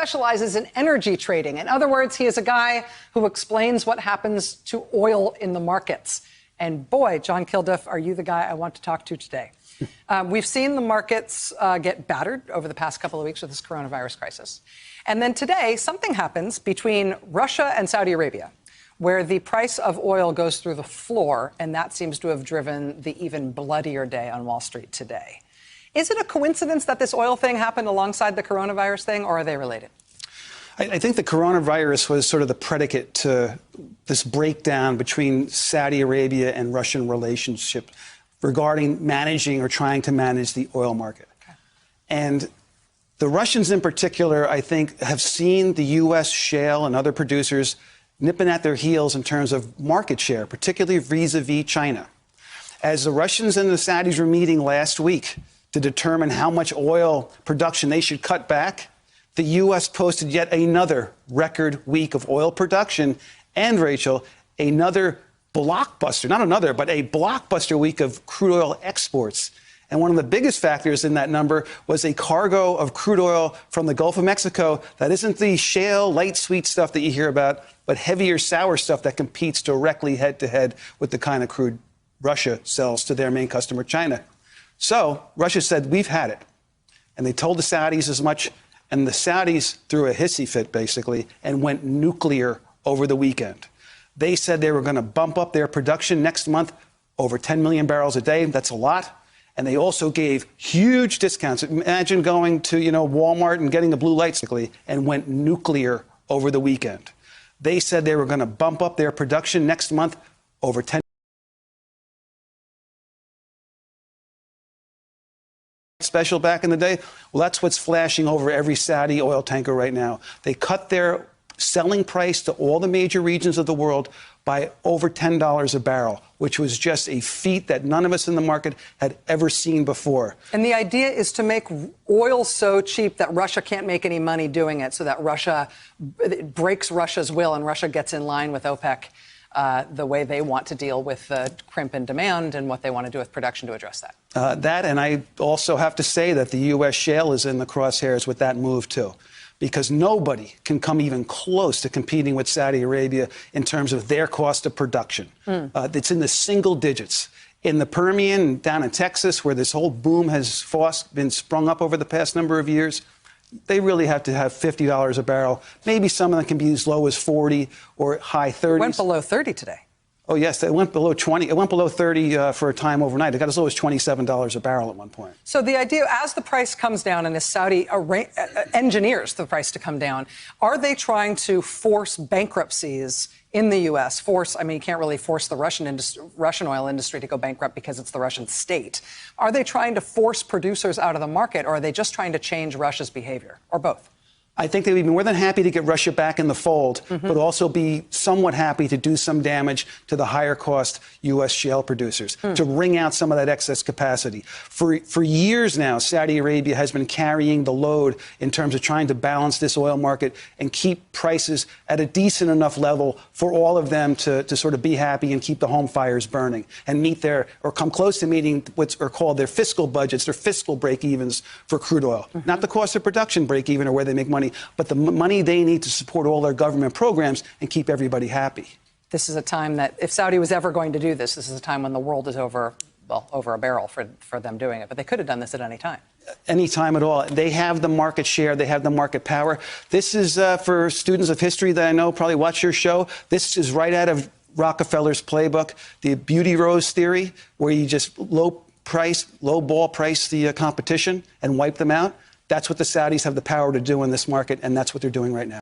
specializes in energy trading. In other words, he is a guy who explains what happens to oil in the markets. And boy, John Kilduff, are you the guy I want to talk to today? We've seen the markets get battered over the past couple of weeks with this coronavirus crisis. And then today, something happens between Russia and Saudi Arabia, where the price of oil goes through the floor, and that seems to have driven the even bloodier day on Wall Street today. Is it a coincidence that this oil thing happened alongside the coronavirus thing, or are they related? I think the coronavirus was sort of the predicate to this breakdown between Saudi Arabia and Russian relationship regarding managing or trying to manage the oil market. Okay. And the Russians in particular, I think, have seen the U.S. shale and other producers nipping at their heels in terms of market share, particularly vis-a-vis China. As the Russians and the Saudis were meeting last week to determine how much oil production they should cut back, the U.S. posted yet another record week of oil production and, Rachel, another blockbuster, not another, but a blockbuster week of crude oil exports. And one of the biggest factors in that number was a cargo of crude oil from the Gulf of Mexico that isn't the shale, light, sweet stuff that you hear about, but heavier, sour stuff that competes directly head-to-head with the kind of crude Russia sells to their main customer, China. So Russia said, we've had it. And they told the Saudis as much. And the Saudis threw a hissy fit, basically, and went nuclear over the weekend. They said they were going to bump up their production next month over 10 million barrels a day. That's a lot. And they also gave huge discounts. Imagine going to, Walmart and getting a blue light, basically, and went nuclear over the weekend. They said they were going to bump up their production next month over 10 special back in the day. Well, that's what's flashing over every Saudi oil tanker right now. They cut their selling price to all the major regions of the world by over $10 a barrel, which was just a feat that none of us in the market had ever seen before. And the idea is to make oil so cheap that Russia can't make any money doing it, so that Russia breaks Russia's will and Russia gets in line with OPEC the way they want to deal with the crimp in demand and what they want to do with production to address that. And I also have to say that the U.S. shale is in the crosshairs with that move, too, because nobody can come even close to competing with Saudi Arabia in terms of their cost of production. It's in the single digits. In the Permian, down in Texas, where this whole boom has been sprung up over the past number of years, they really have to have $50 a barrel. Maybe some of them can be as low as 40 or high 30s. It went below 30 today. Oh, yes, it went below 20. It went below 30 for a time overnight. It got as low as $27 a barrel at one point. So the idea, as the price comes down and as Saudi engineers the price to come down, are they trying to force bankruptcies in the U.S.? You can't really force the Russian oil industry to go bankrupt because it's the Russian state. Are they trying to force producers out of the market, or are they just trying to change Russia's behavior, or both? I think they would be more than happy to get Russia back in the fold, but also be somewhat happy to do some damage to the higher cost U.S. shale producers, to wring out some of that excess capacity. For years now, Saudi Arabia has been carrying the load in terms of trying to balance this oil market and keep prices at a decent enough level for all of them to sort of be happy and keep the home fires burning and meet or come close to meeting what are called their fiscal budgets, their fiscal break-evens for crude oil. Not the cost of production break-even or where they make money, but the money they need to support all their government programs and keep everybody happy. This is a time that, if Saudi was ever going to do this, this is a time when the world is over a barrel for them doing it. But they could have done this at any time. Any time at all. They have the market share. They have the market power. This is, for students of history that I know probably watch your show, this is right out of Rockefeller's playbook, the beauty rose theory, where you just low ball price the competition and wipe them out. That's what the Saudis have the power to do in this market, and that's what they're doing right now.